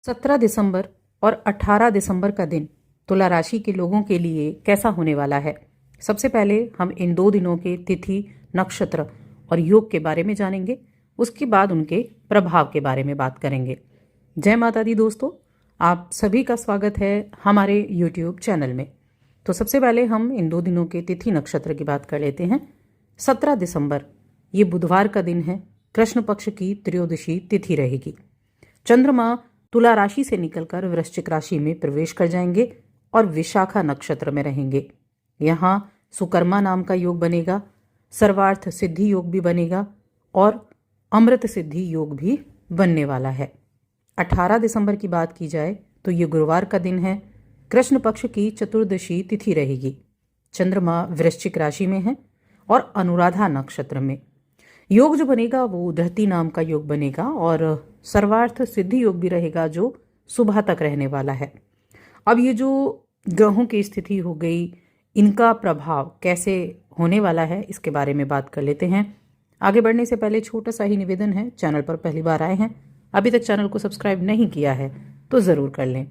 17 दिसंबर और 18 दिसंबर का दिन तुला राशि के लोगों के लिए कैसा होने वाला है। सबसे पहले हम इन 2 दिनों के तिथि, नक्षत्र और योग के बारे में जानेंगे। उसके बाद उनके प्रभाव के बारे में बात करेंगे। जय माता दी दोस्तों, आप सभी का स्वागत है हमारे YouTube चैनल में। तो सबसे पहले हम इन 2 दिनों के तिथि नक्षत्र की बात कर लेते हैं। 17 दिसंबर ये बुधवार का दिन है। कृष्ण पक्ष की त्रयोदशी तिथि रहेगी। चंद्रमा तुला राशि से निकलकर वृश्चिक राशि में प्रवेश कर जाएंगे और विशाखा नक्षत्र में रहेंगे। यहाँ सुकर्मा नाम का योग बनेगा, सर्वार्थ सिद्धि योग भी बनेगा और अमृत सिद्धि योग भी बनने वाला है। 18 दिसंबर की बात की जाए तो ये गुरुवार का दिन है। कृष्ण पक्ष की चतुर्दशी तिथि रहेगी। चंद्रमा वृश्चिक राशि में है और अनुराधा नक्षत्र में। योग जो बनेगा वो धरती नाम का योग बनेगा और सर्वार्थ सिद्धि योग भी रहेगा जो सुबह तक रहने वाला है। अब ये जो ग्रहों की स्थिति हो गई, इनका प्रभाव कैसे होने वाला है इसके बारे में बात कर लेते हैं। आगे बढ़ने से पहले छोटा सा ही निवेदन है, चैनल पर पहली बार आए हैं, अभी तक चैनल को सब्सक्राइब नहीं किया है तो ज़रूर कर लें।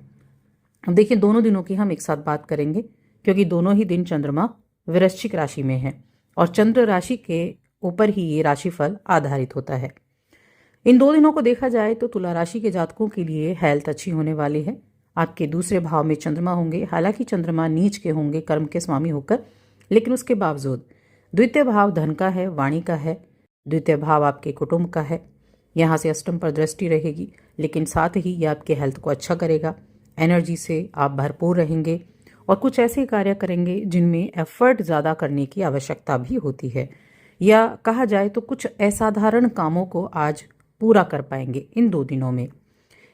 अब देखिए, दोनों दिनों की हम एक साथ बात करेंगे क्योंकि दोनों ही दिन चंद्रमा वृश्चिक राशि में है और चंद्र राशि के ऊपर ही ये राशिफल आधारित होता है। इन 2 दिनों को देखा जाए तो तुला राशि के जातकों के लिए हेल्थ अच्छी होने वाली है। आपके दूसरे भाव में चंद्रमा होंगे। हालांकि चंद्रमा नीच के होंगे कर्म के स्वामी होकर, लेकिन उसके बावजूद द्वितीय भाव धन का है, वाणी का है। द्वितीय भाव आपके कुटुंब का है। यहाँ से अष्टम पर दृष्टि रहेगी, लेकिन साथ ही ये आपके हेल्थ को अच्छा करेगा। एनर्जी से आप भरपूर रहेंगे और कुछ ऐसे कार्य करेंगे जिनमें एफर्ट ज़्यादा करने की आवश्यकता भी होती है, या कहा जाए तो कुछ असाधारण कामों को आज पूरा कर पाएंगे इन 2 दिनों में।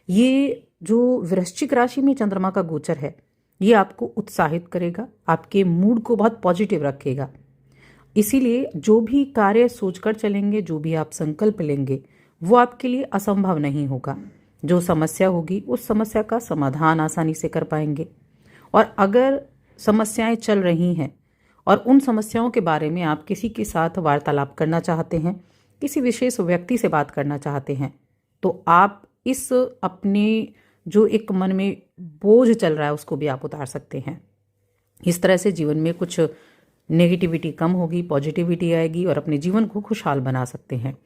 ये जो वृश्चिक राशि में चंद्रमा का गोचर है, ये आपको उत्साहित करेगा, आपके मूड को बहुत पॉजिटिव रखेगा। इसीलिए जो भी कार्य सोचकर चलेंगे, जो भी आप संकल्प लेंगे, वो आपके लिए असंभव नहीं होगा। जो समस्या होगी उस समस्या का समाधान आसानी से कर पाएंगे। और अगर समस्याएं चल रही हैं और उन समस्याओं के बारे में आप किसी के साथ वार्तालाप करना चाहते हैं, किसी विशेष व्यक्ति से बात करना चाहते हैं, तो आप इस अपने जो एक मन में बोझ चल रहा है उसको भी आप उतार सकते हैं। इस तरह से जीवन में कुछ नेगेटिविटी कम होगी, पॉजिटिविटी आएगी और अपने जीवन को खुशहाल बना सकते हैं।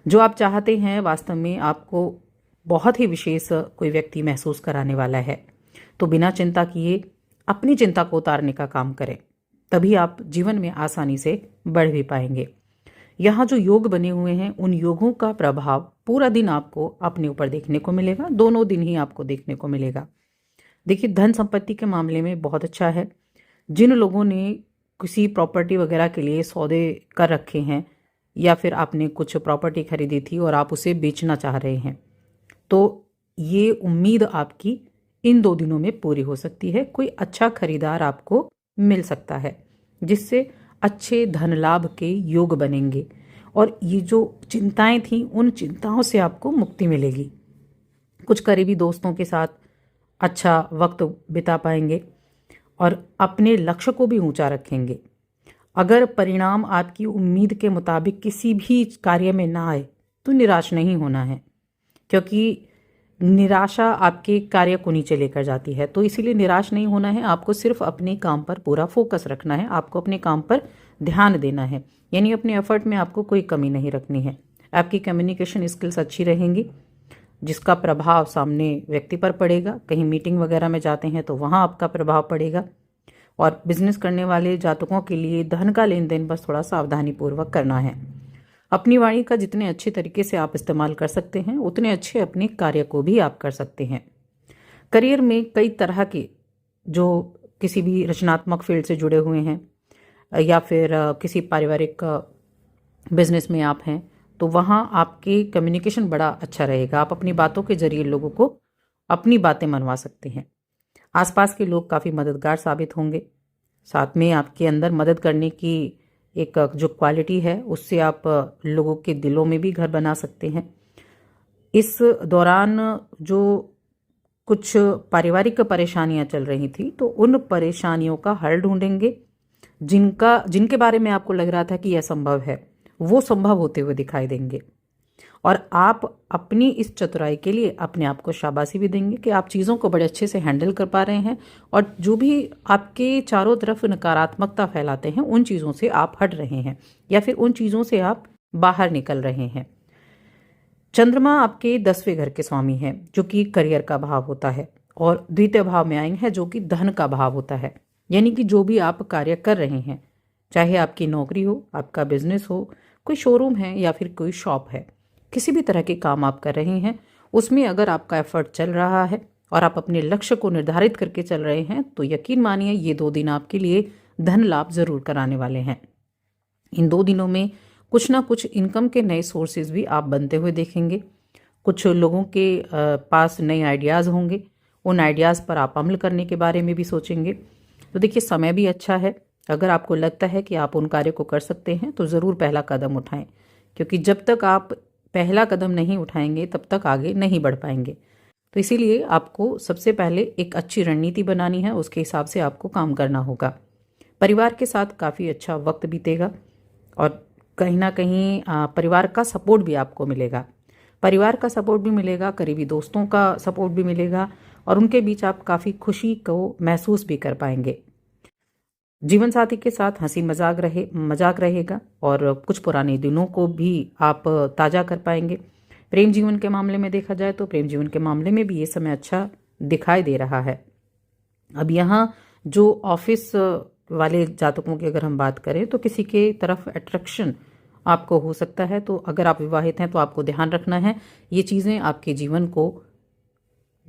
जो आप चाहते हैं वास्तव में आपको बहुत ही विशेष कोई व्यक्ति महसूस कराने वाला है, तो बिना चिंता किए अपनी चिंता को उतारने का काम करें, तभी आप जीवन में आसानी से बढ़ भी पाएंगे। यहाँ जो योग बने हुए हैं उन योगों का प्रभाव पूरा दिन आपको अपने ऊपर देखने को मिलेगा। दोनों दिन ही आपको देखने को मिलेगा। देखिए, धन संपत्ति के मामले में बहुत अच्छा है। जिन लोगों ने किसी प्रॉपर्टी वगैरह के लिए सौदे कर रखे हैं या फिर आपने कुछ प्रॉपर्टी खरीदी थी और आप उसे बेचना चाह रहे हैं, तो ये उम्मीद आपकी इन 2 दिनों में पूरी हो सकती है। कोई अच्छा खरीदार आपको मिल सकता है जिससे अच्छे धन लाभ के योग बनेंगे और ये जो चिंताएं थी उन चिंताओं से आपको मुक्ति मिलेगी। कुछ करीबी दोस्तों के साथ अच्छा वक्त बिता पाएंगे और अपने लक्ष्य को भी ऊंचा रखेंगे। अगर परिणाम आपकी उम्मीद के मुताबिक किसी भी कार्य में ना आए तो निराश नहीं होना है, क्योंकि निराशा आपके कार्य को नीचे लेकर जाती है। तो इसीलिए निराश नहीं होना है, आपको सिर्फ अपने काम पर पूरा फोकस रखना है, आपको अपने काम पर ध्यान देना है, यानी अपने एफर्ट में आपको कोई कमी नहीं रखनी है। आपकी कम्युनिकेशन स्किल्स अच्छी रहेंगी जिसका प्रभाव सामने व्यक्ति पर पड़ेगा। कहीं मीटिंग वगैरह में जाते हैं तो वहाँ आपका प्रभाव पड़ेगा। और बिजनेस करने वाले जातकों के लिए धन का लेन देन बस थोड़ा सावधानी पूर्वक करना है। अपनी वाणी का जितने अच्छे तरीके से आप इस्तेमाल कर सकते हैं उतने अच्छे अपने कार्य को भी आप कर सकते हैं। करियर में कई तरह के जो किसी भी रचनात्मक फील्ड से जुड़े हुए हैं या फिर किसी पारिवारिक बिजनेस में आप हैं, तो वहाँ आपकी कम्युनिकेशन बड़ा अच्छा रहेगा। आप अपनी बातों के जरिए लोगों को अपनी बातें मनवा सकते हैं। आसपास के लोग काफ़ी मददगार साबित होंगे। साथ में आपके अंदर मदद करने की एक जो क्वालिटी है उससे आप लोगों के दिलों में भी घर बना सकते हैं। इस दौरान जो कुछ पारिवारिक परेशानियां चल रही थी तो उन परेशानियों का हल ढूंढेंगे। जिनके बारे में आपको लग रहा था कि यह संभव है, वो संभव होते हुए दिखाई देंगे। और आप अपनी इस चतुराई के लिए अपने आप को शाबाशी भी देंगे कि आप चीज़ों को बड़े अच्छे से हैंडल कर पा रहे हैं और जो भी आपके चारों तरफ नकारात्मकता फैलाते हैं उन चीज़ों से आप हट रहे हैं या फिर उन चीज़ों से आप बाहर निकल रहे हैं। चंद्रमा आपके 10वें घर के स्वामी हैं जो कि करियर का भाव होता है और द्वितीय भाव में आएंगे हैं जो कि धन का भाव होता है। यानी कि जो भी आप कार्य कर रहे हैं, चाहे आपकी नौकरी हो, आपका बिजनेस हो, कोई शोरूम है या फिर कोई शॉप है, किसी भी तरह के काम आप कर रहे हैं, उसमें अगर आपका एफर्ट चल रहा है और आप अपने लक्ष्य को निर्धारित करके चल रहे हैं तो यकीन मानिए ये 2 दिन आपके लिए धन लाभ जरूर कराने वाले हैं। इन 2 दिनों में कुछ ना कुछ इनकम के नए सोर्सेज भी आप बनते हुए देखेंगे। कुछ लोगों के पास नए आइडियाज़ होंगे, उन आइडियाज़ पर आप अमल करने के बारे में भी सोचेंगे। तो देखिए समय भी अच्छा है। अगर आपको लगता है कि आप उन कार्य को कर सकते हैं तो ज़रूर पहला कदम उठाएं, क्योंकि जब तक आप पहला कदम नहीं उठाएंगे तब तक आगे नहीं बढ़ पाएंगे। तो इसीलिए आपको सबसे पहले एक अच्छी रणनीति बनानी है, उसके हिसाब से आपको काम करना होगा। परिवार के साथ काफ़ी अच्छा वक्त बीतेगा और कहीं ना कहीं परिवार का सपोर्ट भी आपको मिलेगा। परिवार का सपोर्ट भी मिलेगा, करीबी दोस्तों का सपोर्ट भी मिलेगा और उनके बीच आप काफ़ी खुशी को महसूस भी कर पाएंगे। जीवन साथी के साथ हंसी मजाक रहेगा और कुछ पुराने दिनों को भी आप ताज़ा कर पाएंगे। प्रेम जीवन के मामले में देखा जाए तो प्रेम जीवन के मामले में भी ये समय अच्छा दिखाई दे रहा है। अब यहाँ जो ऑफिस वाले जातकों की अगर हम बात करें तो किसी के तरफ अट्रैक्शन आपको हो सकता है। तो अगर आप विवाहित हैं तो आपको ध्यान रखना है, ये चीज़ें आपके जीवन को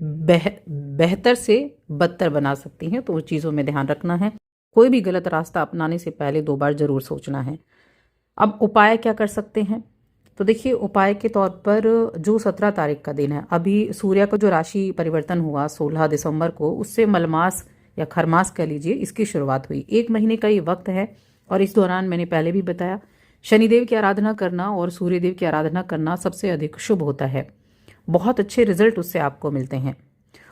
बेहतर से बदतर बना सकती हैं, तो उन चीज़ों में ध्यान रखना है। कोई भी गलत रास्ता अपनाने से पहले 2 बार जरूर सोचना है। अब उपाय क्या कर सकते हैं? तो देखिए उपाय के तौर पर जो 17 तारीख का दिन है, अभी सूर्य का जो राशि परिवर्तन हुआ 16 दिसंबर को, उससे मलमास या खरमास कह लीजिए, इसकी शुरुआत हुई। 1 महीने का ये वक्त है और इस दौरान मैंने पहले भी बताया शनिदेव की आराधना करना और सूर्यदेव की आराधना करना सबसे अधिक शुभ होता है। बहुत अच्छे रिजल्ट उससे आपको मिलते हैं।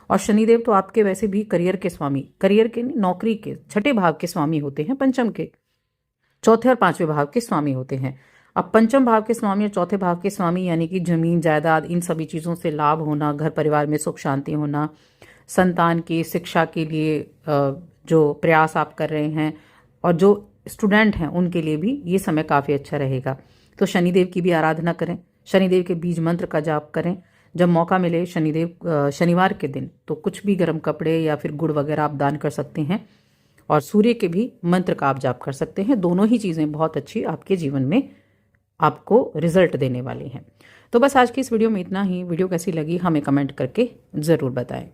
और शनिदेव तो आपके वैसे भी करियर के स्वामी, करियर के नौकरी के 6ठे भाव के स्वामी होते हैं, पंचम के 4थे और 5वें भाव के स्वामी होते हैं। अब पंचम भाव के स्वामी और 4थे भाव के स्वामी यानी कि जमीन जायदाद, इन सभी चीज़ों से लाभ होना, घर परिवार में सुख शांति होना, संतान की शिक्षा के लिए जो प्रयास आप कर रहे हैं और जो स्टूडेंट हैं उनके लिए भी ये समय काफ़ी अच्छा रहेगा। तो शनिदेव की भी आराधना करें, शनिदेव के बीज मंत्र का जाप करें। जब मौका मिले शनिवार के दिन तो कुछ भी गर्म कपड़े या फिर गुड़ वगैरह आप दान कर सकते हैं और सूर्य के भी मंत्र का आप जाप कर सकते हैं। दोनों ही चीज़ें बहुत अच्छी आपके जीवन में आपको रिजल्ट देने वाली हैं। तो बस आज की इस वीडियो में इतना ही। वीडियो कैसी लगी हमें कमेंट करके ज़रूर बताएं।